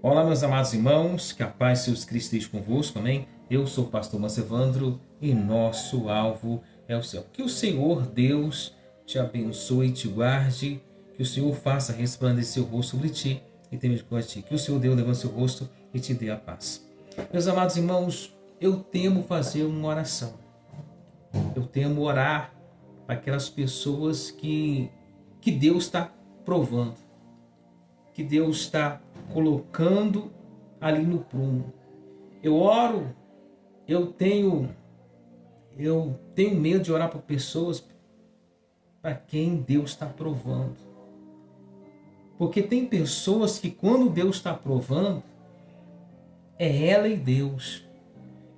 Olá, meus amados irmãos, que a paz de Jesus Cristo esteja convosco, amém? Eu sou o pastor Márcio Evandro e nosso alvo é o céu. Que o Senhor Deus te abençoe e te guarde, que o Senhor faça resplandecer o rosto sobre ti e tenha misericórdia de ti. Que o Senhor Deus levante seu rosto e te dê a paz. Meus amados irmãos, eu temo fazer uma oração. Eu temo orar para aquelas pessoas que Deus está provando, que Deus está colocando ali no prumo. Eu oro, eu tenho medo de orar para pessoas para quem Deus está provando. Porque tem pessoas que quando Deus está provando, é ela e Deus.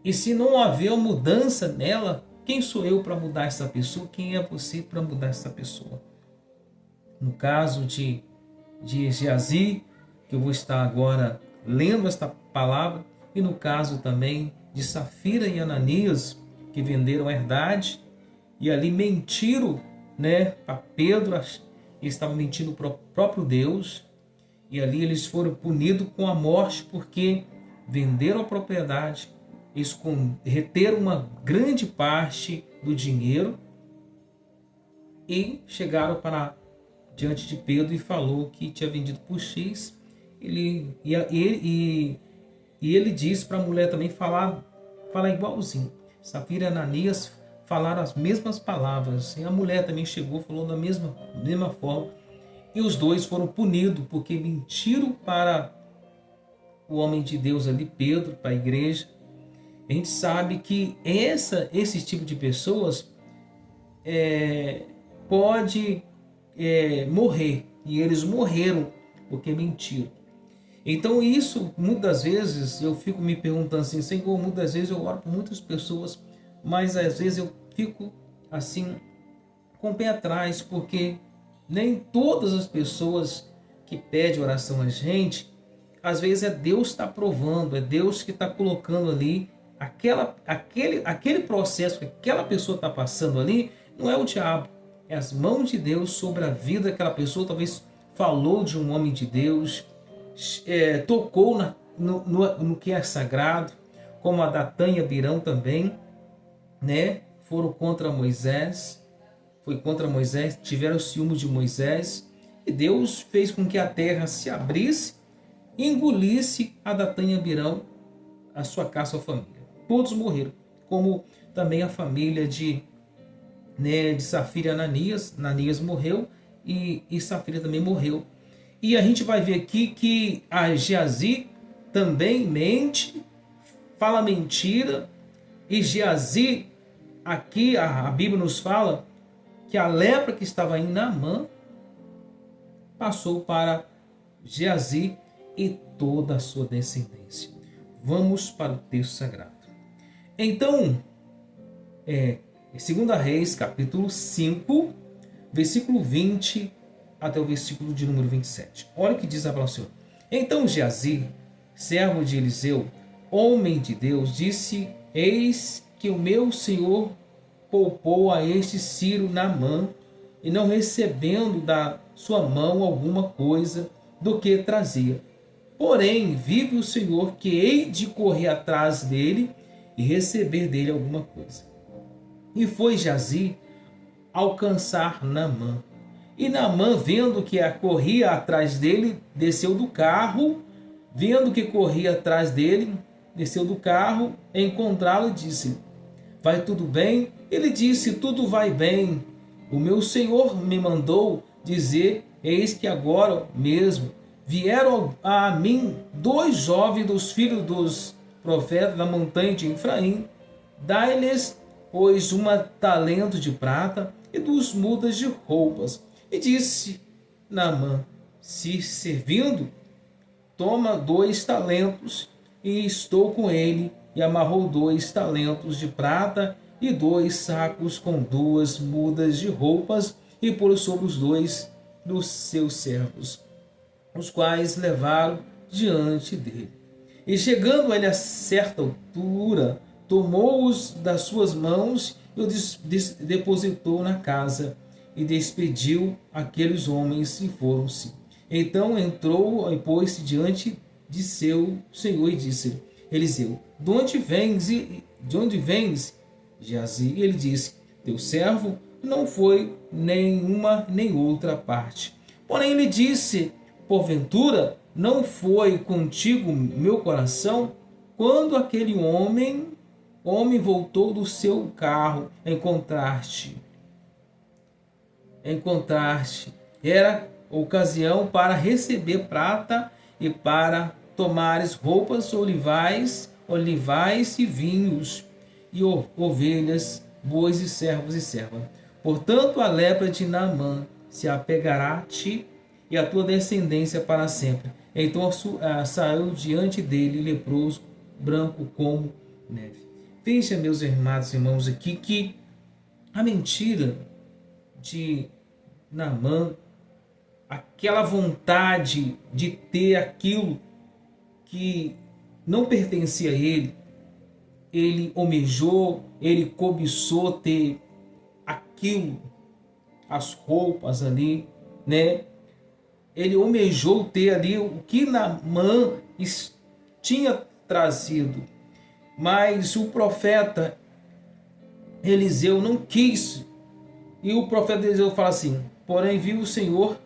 E se não haver uma mudança nela, quem sou eu para mudar essa pessoa? Quem é você para mudar essa pessoa? No caso de Geazi, que eu vou estar agora lendo esta palavra, e no caso também de Safira e Ananias, que venderam a herdade e ali mentiram, para Pedro, eles estavam mentindo para o próprio Deus, e ali eles foram punidos com a morte porque venderam a propriedade, reteram uma grande parte do dinheiro e chegaram para diante de Pedro e falou que tinha vendido por X. Ele disse para a mulher também falar igualzinho. Safira e Ananias falaram as mesmas palavras. E a mulher também chegou, falou da mesma forma. E os dois foram punidos porque mentiram para o homem de Deus ali, Pedro, para a igreja. A gente sabe que esse tipo de pessoas pode morrer. E eles morreram porque mentiram. Então isso, muitas vezes, eu fico me perguntando assim, Senhor, muitas vezes eu oro por muitas pessoas, mas às vezes eu fico assim, com o pé atrás, porque nem todas as pessoas que pedem oração a gente, às vezes é Deus que está provando, é Deus que está colocando ali, aquele processo que aquela pessoa está passando ali, não é o diabo, é as mãos de Deus sobre a vida daquela pessoa. Talvez falou de um homem de Deus, tocou no que é sagrado, como a Datã e Abirão também, foram contra Moisés, tiveram ciúme de Moisés, e Deus fez com que a terra se abrisse e engolisse a Datã e Abirão, a sua casa, a sua família. Todos morreram, como também a família de Safira e Ananias. Ananias morreu e Safira também morreu. E a gente vai ver aqui que a Geazi também mente, fala mentira. E Geazi, aqui a Bíblia nos fala que a lepra que estava em Naamã passou para Geazi e toda a sua descendência. Vamos para o texto sagrado. Então, 2 Reis, capítulo 5, versículo 20 até o versículo de número 27. Olha o que diz a palavra do Senhor. Então Geazi, servo de Eliseu, homem de Deus, disse: Eis que o meu senhor poupou a este Ciro Naamã, e não recebendo da sua mão alguma coisa do que trazia. Porém, vive o Senhor que hei de correr atrás dele e receber dele alguma coisa. E foi Geazi alcançar Naamã. E Naamã, vendo que corria atrás dele, desceu do carro. Vendo que corria atrás dele, desceu do carro, encontrá-lo e disse: Vai tudo bem? Ele disse: Tudo vai bem. O meu senhor me mandou dizer: Eis que agora mesmo vieram a mim 2 jovens dos filhos dos profetas da montanha de Efraim. Dai-lhes, pois, 1 talento de prata e 2 mudas de roupas. E disse Naamã: Se servindo, toma 2 talentos, e estou com ele. E amarrou 2 talentos de prata e 2 sacos com 2 mudas de roupas, e pôs sobre os 2 dos seus servos, os quais levaram diante dele. E chegando ele a certa altura, tomou-os das suas mãos e os depositou na casa, e despediu aqueles homens e foram-se. Então entrou e pôs-se diante de seu senhor e disse: Eliseu, de onde vens, Geazi? E ele disse: teu servo não foi nenhuma nem outra parte. Porém ele disse: porventura não foi contigo meu coração quando aquele homem voltou do seu carro encontrar-te. Era ocasião para receber prata e para tomares roupas, olivais e vinhos, e ovelhas, bois e servos e servas. Portanto, a lepra de Naamã se apegará a ti e a tua descendência para sempre. Então saiu diante dele leproso, branco como neve. Veja, meus amados irmãos, aqui que a mentira de Naamã, aquela vontade de ter aquilo que não pertencia a ele, ele almejou, ele cobiçou ter aquilo, as roupas ali, né? Ele almejou ter ali o que Naamã tinha trazido, mas o profeta Eliseu não quis. E o profeta Eliseu fala assim: porém viu o Senhor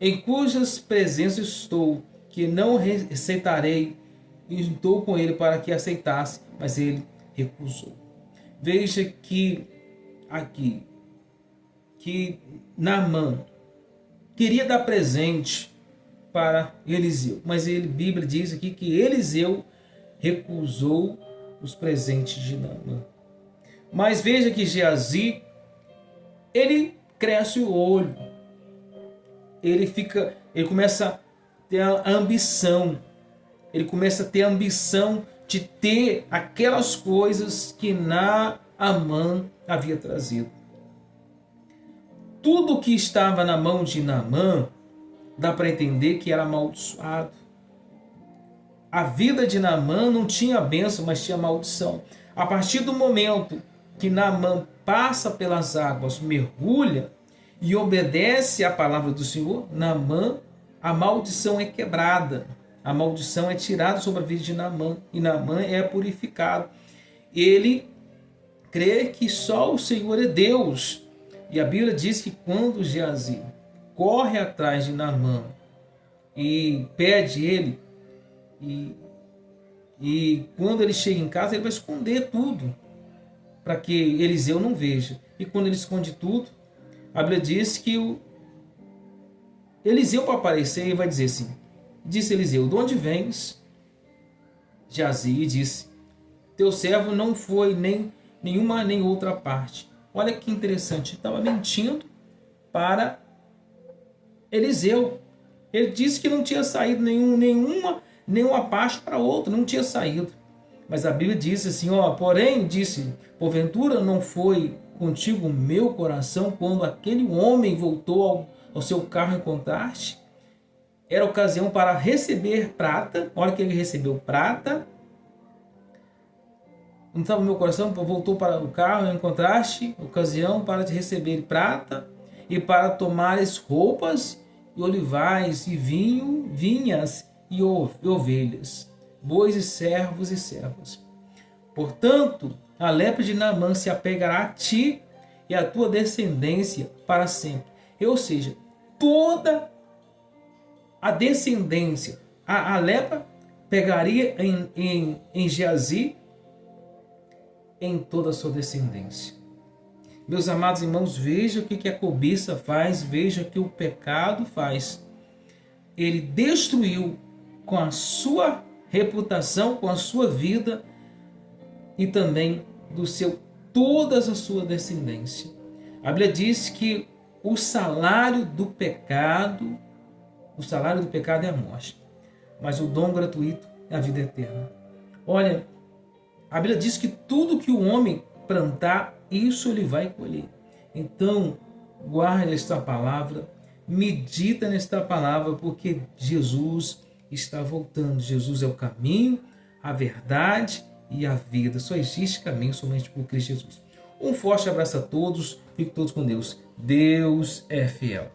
em cujas presenças estou, que não aceitarei. E estou com ele para que aceitasse, mas ele recusou. Veja que aqui, que Naamã queria dar presente para Eliseu, mas a Bíblia diz aqui que Eliseu recusou os presentes de Naamã. Mas veja que Geazi, ele cresce o olho, ele começa a ter a ambição, ele começa a ter a ambição de ter aquelas coisas que Naamã havia trazido. Tudo que estava na mão de Naamã, dá para entender que era amaldiçoado. A vida de Naamã não tinha bênção, mas tinha maldição. A partir do momento que Naamã passa pelas águas, mergulha e obedece à palavra do Senhor, Naamã, a maldição é quebrada. A maldição é tirada sobre a vida de Naamã e Naamã é purificado. Ele crê que só o Senhor é Deus. E a Bíblia diz que quando Geazi corre atrás de Naamã e pede ele, e quando ele chega em casa, ele vai esconder tudo para que Eliseu não veja. E quando ele esconde tudo, a Bíblia diz que Eliseu vai aparecer e vai dizer assim: disse Eliseu, de onde vens? Geazi disse: teu servo não foi nenhuma nem outra parte. Olha que interessante, estava mentindo para Eliseu. Ele disse que não tinha saído nenhuma parte para outra, não tinha saído. Mas a Bíblia diz assim, porém, disse, porventura não foi contigo o meu coração quando aquele homem voltou ao seu carro encontrar-te? Era ocasião para receber prata. Olha que ele recebeu prata. Não estava no meu coração, voltou para o carro e encontraste ocasião para te receber prata e para tomares roupas e olivais e vinhas e ovelhas, bois e servas. Portanto, a lepra de Naamã se apegará a ti e a tua descendência para sempre. Ou seja, toda a descendência, a lepra pegaria em Geazi, em toda a sua descendência. Meus amados irmãos, veja o que a cobiça faz, veja o que o pecado faz. Ele destruiu com a sua reputação, com a sua vida e também toda a sua descendência. A Bíblia diz que o salário do pecado é a morte, mas o dom gratuito é a vida eterna. Olha, a Bíblia diz que tudo que o homem plantar, isso ele vai colher. Então, guarde esta palavra, medita nesta palavra, porque Jesus está voltando. Jesus é o caminho, a verdade e a vida. Só existe caminho somente por Cristo Jesus. Um forte abraço a todos, fiquem todos com Deus. Deus é fiel.